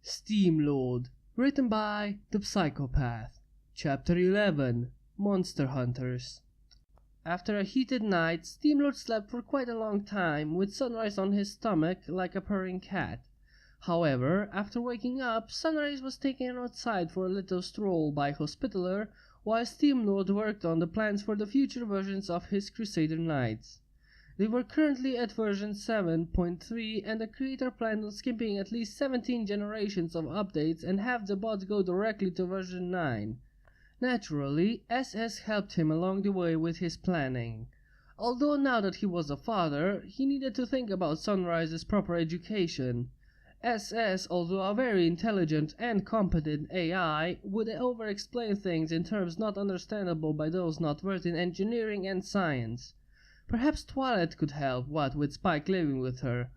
Steamlord, written by The Psychopath. Chapter 11, Monster Hunters. After a heated night, Steamlord slept for quite a long time, with Sunrise on his stomach like a purring cat. However, after waking up, Sunrise was taken outside for a little stroll by Hospitaller, while Steamlord worked on the plans for the future versions of his Crusader Knights. They were currently at version 7.3, and the creator planned on skipping at least 17 generations of updates and have the bots go directly to version 9. Naturally, SS helped him along the way with his planning. Although now that he was a father, he needed to think about Sunrise's proper education. SS, although a very intelligent and competent AI, would over-explain things in terms not understandable by those not versed in engineering and science. Perhaps Twilight could help, what with Spike living with her,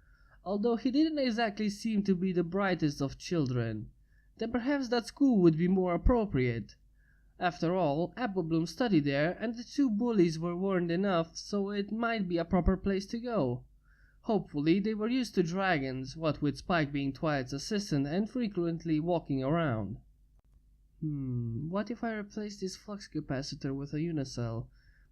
although he didn't exactly seem to be the brightest of children. Then perhaps that school would be more appropriate. After all, Applebloom studied there, and the two bullies were warned enough, so it might be a proper place to go. Hopefully they were used to dragons, what with Spike being Twilight's assistant and frequently walking around. What if I replace this flux capacitor with a unicell?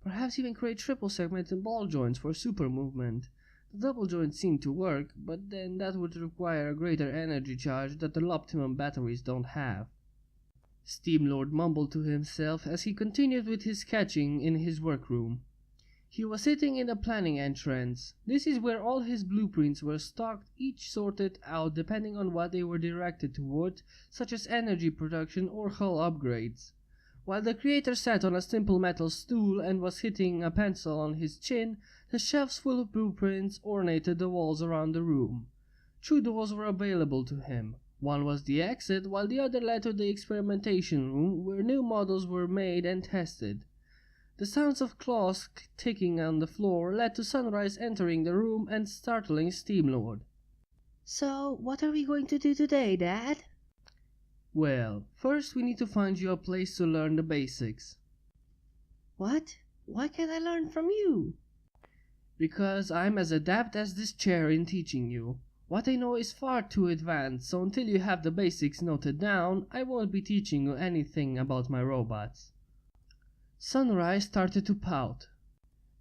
Perhaps even create triple segmented ball joints for super movement. The double joints seem to work, but then that would require a greater energy charge that the optimum batteries don't have. Steamlord mumbled to himself as he continued with his sketching in his workroom. He was sitting in the planning entrance. This is where all his blueprints were stocked, each sorted out depending on what they were directed toward, such as energy production or hull upgrades. While the creator sat on a simple metal stool and was hitting a pencil on his chin, the shelves full of blueprints ornated the walls around the room. Two doors were available to him. One was the exit, while the other led to the experimentation room, where new models were made and tested. The sounds of claws ticking on the floor led to Sunrise entering the room and startling Steamlord. So, what are we going to do today, Dad? Well, first we need to find you a place to learn the basics. What? Why can't I learn from you? Because I'm as adept as this chair in teaching you. What I know is far too advanced, so until you have the basics noted down, I won't be teaching you anything about my robots. Sunrise started to pout.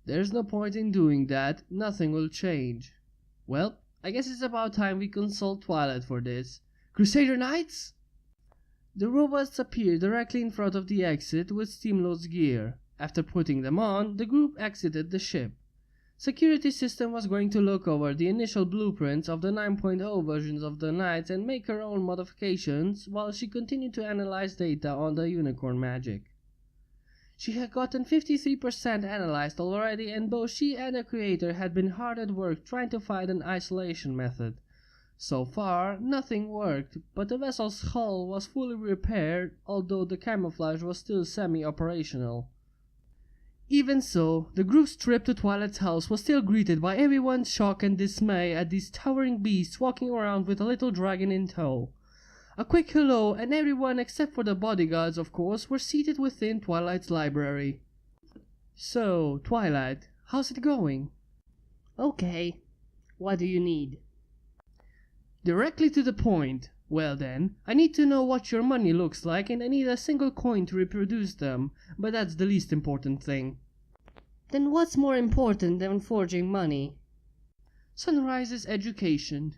There's no point in doing that, nothing will change. Well, I guess it's about time we consult Twilight for this. Crusader Knights? The robots appeared directly in front of the exit with Steamlord's gear. After putting them on, the group exited the ship. Security System was going to look over the initial blueprints of the 9.0 versions of the Knights and make her own modifications, while she continued to analyze data on the unicorn magic. She had gotten 53% analyzed already, and both she and the creator had been hard at work trying to find an isolation method. So far, nothing worked, but the vessel's hull was fully repaired, although the camouflage was still semi-operational. Even so, the group's trip to Twilight's house was still greeted by everyone's shock and dismay at these towering beasts walking around with a little dragon in tow. A quick hello, and everyone except for the bodyguards, of course, were seated within Twilight's library. So, Twilight, how's it going? Okay. What do you need? Directly to the point. Well then, I need to know what your money looks like, and I need a single coin to reproduce them, but that's the least important thing. Then what's more important than forging money? Sunrise's education.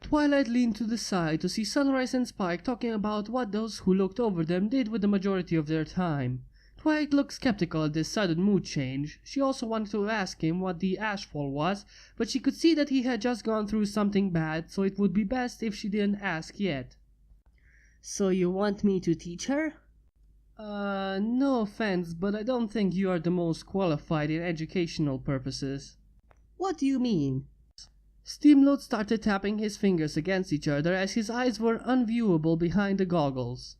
Twilight leaned to the side to see Sunrise and Spike talking about what those who looked over them did with the majority of their time. Twilight looked skeptical at this sudden mood change. She also wanted to ask him what the ashfall was, but she could see that he had just gone through something bad, so it would be best if she didn't ask yet. So you want me to teach her? No offense, but I don't think you are the most qualified in educational purposes. What do you mean? Steamlord started tapping his fingers against each other as his eyes were unviewable behind the goggles.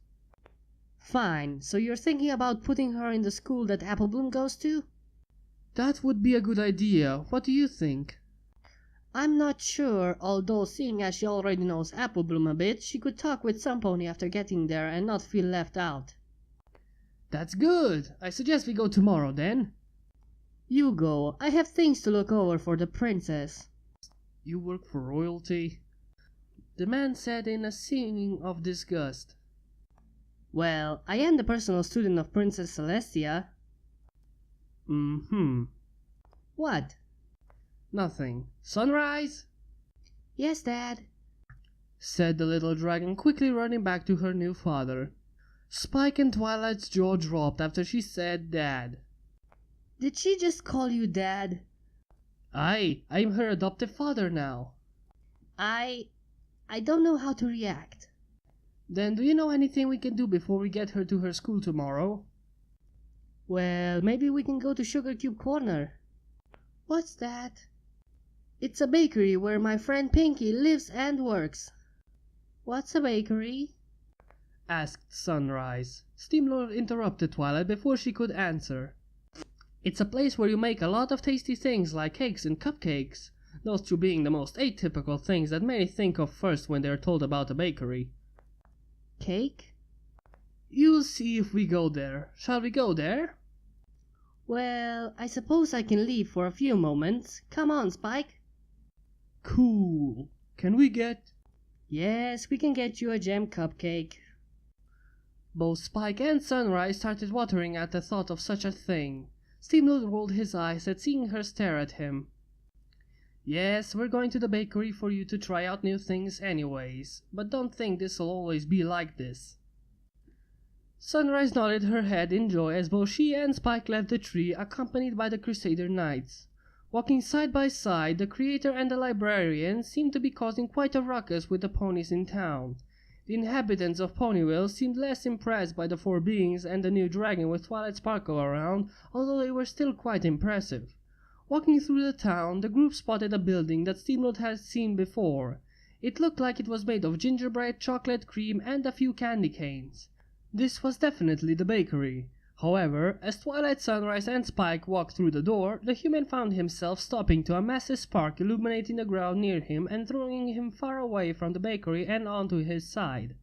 Fine, so you're thinking about putting her in the school that Applebloom goes to? That would be a good idea. What do you think? I'm not sure, although seeing as she already knows Applebloom a bit, she could talk with Sunpony after getting there and not feel left out. That's good. I suggest we go tomorrow then. You go. I have things to look over for the princess. You work for royalty? the man said in a seeming of disgust. Well, I am the personal student of Princess Celestia. Mm-hmm. What? Nothing. Sunrise? Yes, Dad, said the little dragon, quickly running back to her new father. Spike and Twilight's jaw dropped after she said Dad. Did she just call you Dad? I'm her adoptive father now. I don't know how to react. Then do you know anything we can do before we get her to her school tomorrow? Well, maybe we can go to Sugar Cube Corner. What's that? It's a bakery where my friend Pinky lives and works. What's a bakery? Asked Sunrise. Steamlord interrupted Twilight before she could answer. It's a place where you make a lot of tasty things like cakes and cupcakes, those two being the most atypical things that many think of first when they're told about a bakery. Cake? You'll see if we go there. Shall we go there? Well, I suppose I can leave for a few moments. Come on, Spike. Cool. Can we get... Yes, we can get you a jam cupcake. Both Spike and Sunrise started watering at the thought of such a thing. Steamlord rolled his eyes at seeing her stare at him. Yes, we're going to the bakery for you to try out new things anyways, but don't think this'll always be like this. Sunrise nodded her head in joy as both she and Spike left the tree, accompanied by the Crusader Knights. Walking side by side, the creator and the librarian seemed to be causing quite a ruckus with the ponies in town. The inhabitants of Ponyville seemed less impressed by the four beings and the new dragon with Twilight Sparkle around, although they were still quite impressive. Walking through the town, the group spotted a building that Steamlord had seen before. It looked like it was made of gingerbread, chocolate cream, and a few candy canes. This was definitely the bakery. However, as Twilight, Sunrise, and Spike walked through the door, the human found himself stopping to a massive spark illuminating the ground near him and throwing him far away from the bakery and onto his side.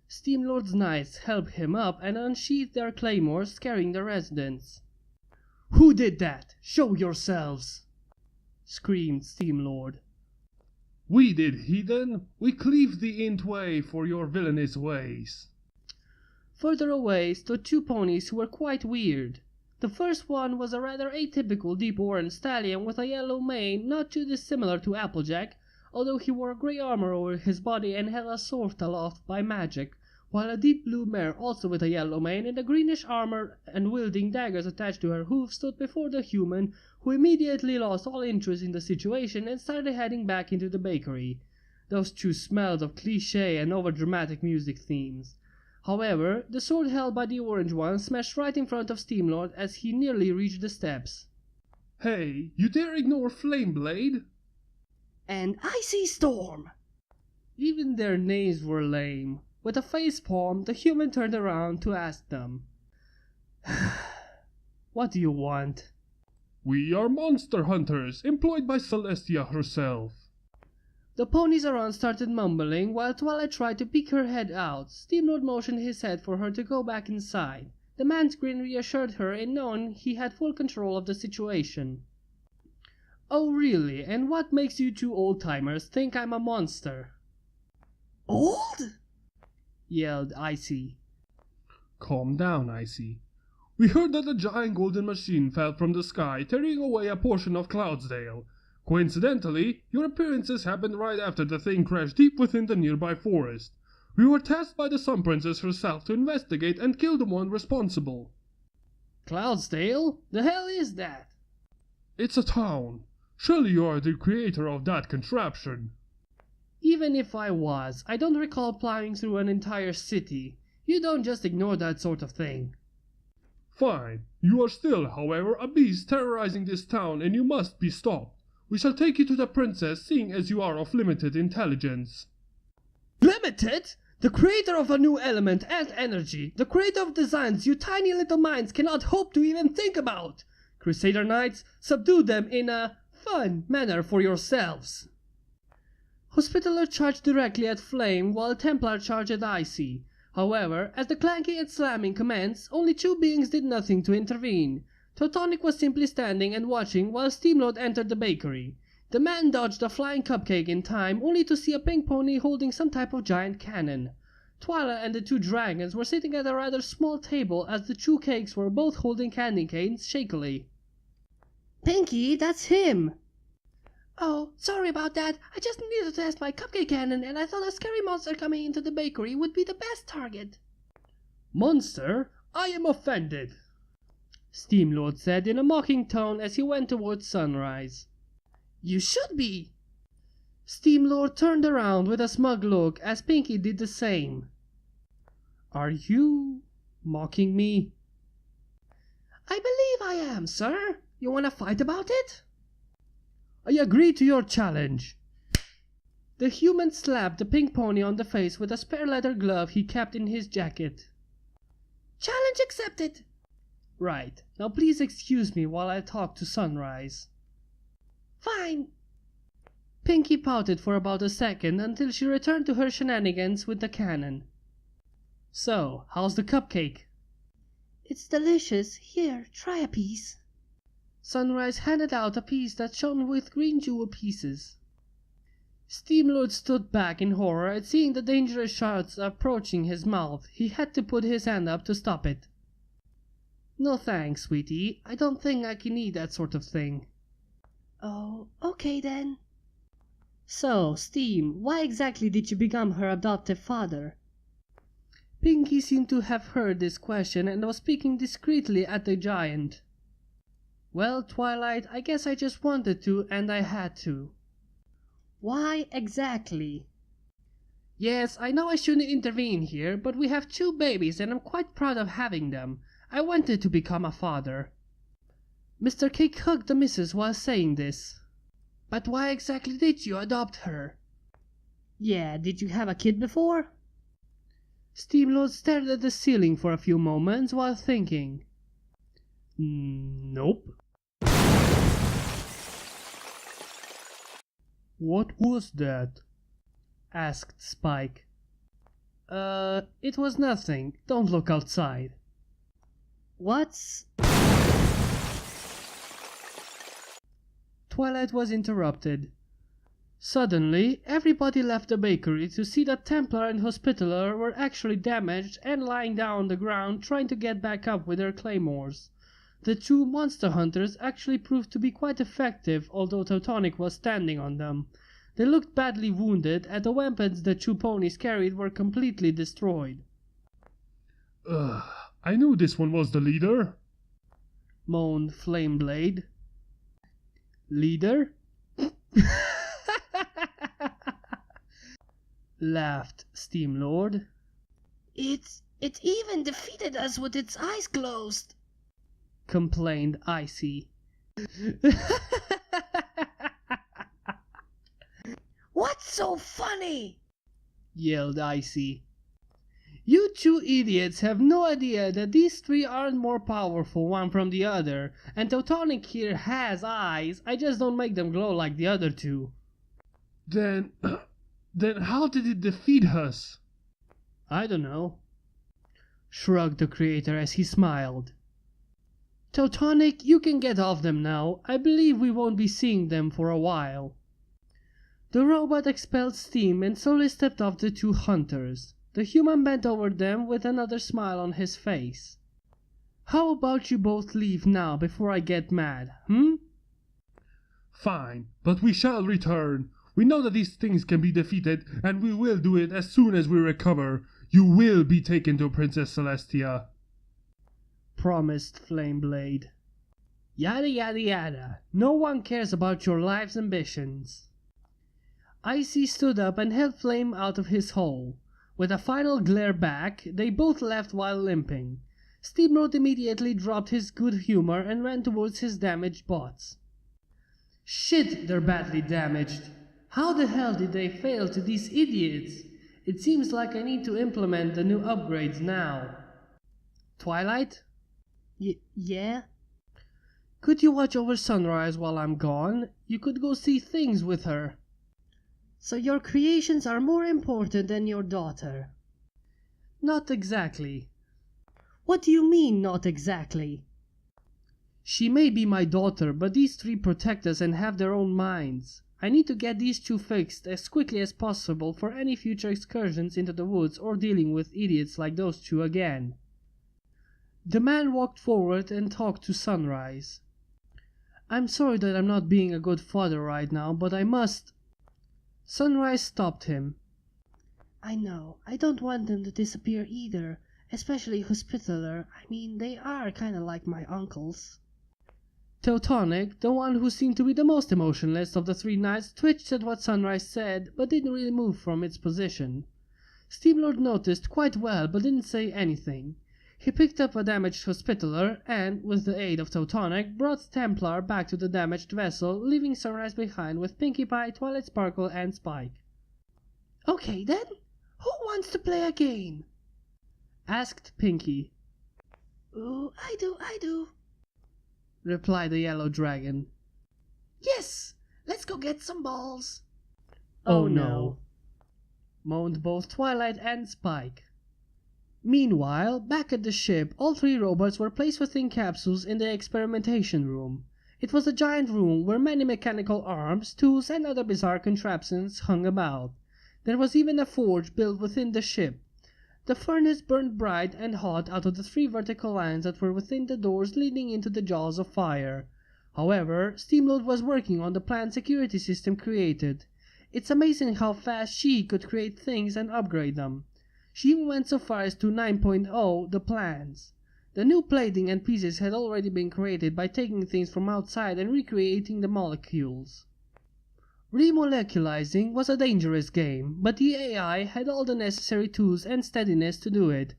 Steamlord's knights helped him up and unsheathed their claymores, scaring the residents. "Who did that? Show yourselves!" screamed Steamlord. "We did, heathen! We cleave thee in twain for your villainous ways." Further away stood two ponies who were quite weird. The first one was a rather atypical deep orange stallion with a yellow mane not too dissimilar to Applejack, although he wore grey armor over his body and held a sword aloft by magic, while a deep blue mare also with a yellow mane and a greenish armor and wielding daggers attached to her hooves stood before the human, who immediately lost all interest in the situation and started heading back into the bakery. Those two smelled of cliché and overdramatic music themes. However, the sword held by the orange one smashed right in front of Steamlord as he nearly reached the steps. "Hey, you dare ignore Flameblade?" And Icy Storm! Even their names were lame. With a facepalm, the human turned around to ask them. "What do you want?" "We are monster hunters, employed by Celestia herself." The ponies around started mumbling while Twilight tried to peek her head out. Steamlord motioned his head for her to go back inside. The man's grin reassured her in knowing he had full control of the situation. "Oh really, and what makes you two old-timers think I'm a monster?" Old? yelled Icy. "Calm down, Icy. We heard that a giant golden machine fell from the sky, tearing away a portion of Cloudsdale. Coincidentally, your appearances happened right after the thing crashed deep within the nearby forest. We were tasked by the Sun Princess herself to investigate and kill the one responsible." "Cloudsdale? The hell is that?" "It's a town. Surely you are the creator of that contraption." "Even if I was, I don't recall plowing through an entire city. You don't just ignore that sort of thing." "Fine. You are still, however, a beast terrorizing this town and you must be stopped. We shall take you to the princess, seeing as you are of limited intelligence." "Limited? The creator of a new element and energy, the creator of designs you tiny little minds cannot hope to even think about. Crusader Knights, subdue them in a fun manner for yourselves." Hospitaller charged directly at Flame while Templar charged at Icy. However, as the clanking and slamming commenced, only two beings did nothing to intervene. Teutonic was simply standing and watching while Steamlord entered the bakery. The man dodged a flying cupcake in time, only to see a pink pony holding some type of giant cannon. Twilight and the two dragons were sitting at a rather small table as the two cakes were both holding candy canes shakily. Pinky, that's him! Oh, sorry about that. I just needed to test my cupcake cannon and I thought a scary monster coming into the bakery would be the best target. Monster? I am offended, Steamlord said in a mocking tone as he went towards Sunrise. You should be. Steamlord turned around with a smug look as Pinky did the same. Are you mocking me? I believe I am, sir. You want to fight about it? I agree to your challenge. The human slapped the pink pony on the face with a spare leather glove he kept in his jacket. Challenge accepted. Right, now please excuse me while I talk to Sunrise. Fine. Pinky pouted for about a second until she returned to her shenanigans with the cannon. So, how's the cupcake? It's delicious. Here, try a piece. Sunrise handed out a piece that shone with green jewel pieces. Steamlord stood back in horror at seeing the dangerous shards approaching his mouth. He had to put his hand up to stop it. No thanks, sweetie. I don't think I can eat that sort of thing. Oh, okay then. So, Steam, why exactly did you become her adoptive father? Pinky seemed to have heard this question and was speaking discreetly at the giant. Well, Twilight, I guess I just wanted to and I had to. Why exactly? Yes, I know I shouldn't intervene here, but we have two babies and I'm quite proud of having them. I wanted to become a father. Mr. Cake hugged the missus while saying this. But why exactly did you adopt her? Yeah, did you have a kid before? Steamlord stared at the ceiling for a few moments while thinking. Nope. What was that? Asked Spike. It was nothing. Don't look outside. What's... Twilight was interrupted. Suddenly, everybody left the bakery to see that Templar and Hospitaller were actually damaged and lying down on the ground trying to get back up with their claymores. The two monster hunters actually proved to be quite effective, although Teutonic was standing on them. They looked badly wounded, and the weapons the two ponies carried were completely destroyed. I knew this one was the leader, moaned Flameblade. Leader? Laughed Steamlord. It even defeated us with its eyes closed, complained Icy. What's so funny? Yelled Icy. You two idiots have no idea that these three aren't more powerful one from the other, and Teutonic here has eyes, I just don't make them glow like the other two. Then how did it defeat us? I don't know, shrugged the creator as he smiled. Teutonic, you can get off them now. I believe we won't be seeing them for a while. The robot expelled steam and slowly stepped off the two hunters. The human bent over them with another smile on his face. How about you both leave now before I get mad, Fine, but we shall return. We know that these things can be defeated, and we will do it as soon as we recover. You will be taken to Princess Celestia, promised Flameblade. Yada yada yada. No one cares about your life's ambitions. Icy stood up and held Flame out of his hole. With a final glare back, they both left while limping. Steamlord immediately dropped his good humor and ran towards his damaged bots. Shit, they're badly damaged. How the hell did they fail to these idiots? It seems like I need to implement the new upgrades now. Twilight? Yeah? Could you watch over Sunrise while I'm gone? You could go see things with her. So your creations are more important than your daughter? Not exactly. What do you mean, not exactly? She may be my daughter, but these three protect us and have their own minds. I need to get these two fixed as quickly as possible for any future excursions into the woods or dealing with idiots like those two again." The man walked forward and talked to Sunrise. "I'm sorry that I'm not being a good father right now, but I must—" Sunrise stopped him. "I know. I don't want them to disappear either, especially Hospitaller. I mean, they are kinda like my uncles." Teutonic, the one who seemed to be the most emotionless of the three knights, twitched at what Sunrise said, but didn't really move from its position. Steamlord noticed quite well, but didn't say anything. He picked up a damaged Hospitaller and, with the aid of Teutonic, brought Templar back to the damaged vessel, leaving Sunrise behind with Pinkie Pie, Twilight Sparkle, and Spike. "Okay then, who wants to play a game?" asked Pinkie. "Ooh, I do," replied the yellow dragon. "Yes, let's go get some balls." "Oh no," moaned both Twilight and Spike. Meanwhile, back at the ship, all three robots were placed within capsules in the experimentation room. It was a giant room where many mechanical arms, tools, and other bizarre contraptions hung about. There was even a forge built within the ship. The furnace burned bright and hot out of the three vertical lines that were within the doors leading into the jaws of fire. However, Steamlord was working on the planned security system created. It's amazing how fast she could create things and upgrade them. She even went so far as to 9.0 the plans. The new plating and pieces had already been created by taking things from outside and recreating the molecules. Remoleculizing was a dangerous game, but the AI had all the necessary tools and steadiness to do it.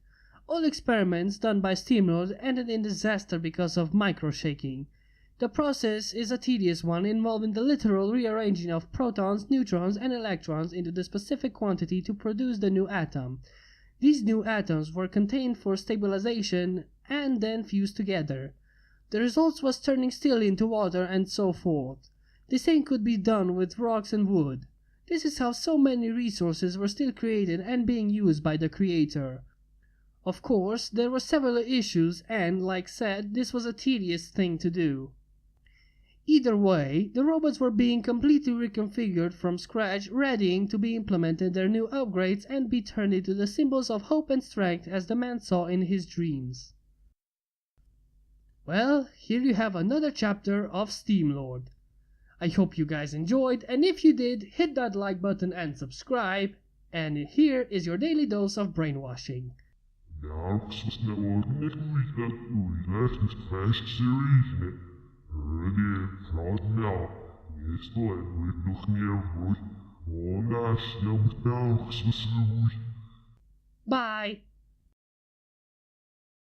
All experiments done by Steamlord ended in disaster because of microshaking. The process is a tedious one involving the literal rearranging of protons, neutrons, and electrons into the specific quantity to produce the new atom. These new atoms were contained for stabilization and then fused together. The result was turning steel into water and so forth. The same could be done with rocks and wood. This is how so many resources were still created and being used by the creator. Of course, there were several issues and, like said, this was a tedious thing to do. Either way, the robots were being completely reconfigured from scratch, readying to be implemented their new upgrades and be turned into the symbols of hope and strength as the man saw in his dreams. Well, here you have another chapter of Steamlord. I hope you guys enjoyed, and if you did, hit that like button and subscribe. And here is your daily dose of brainwashing. Bye!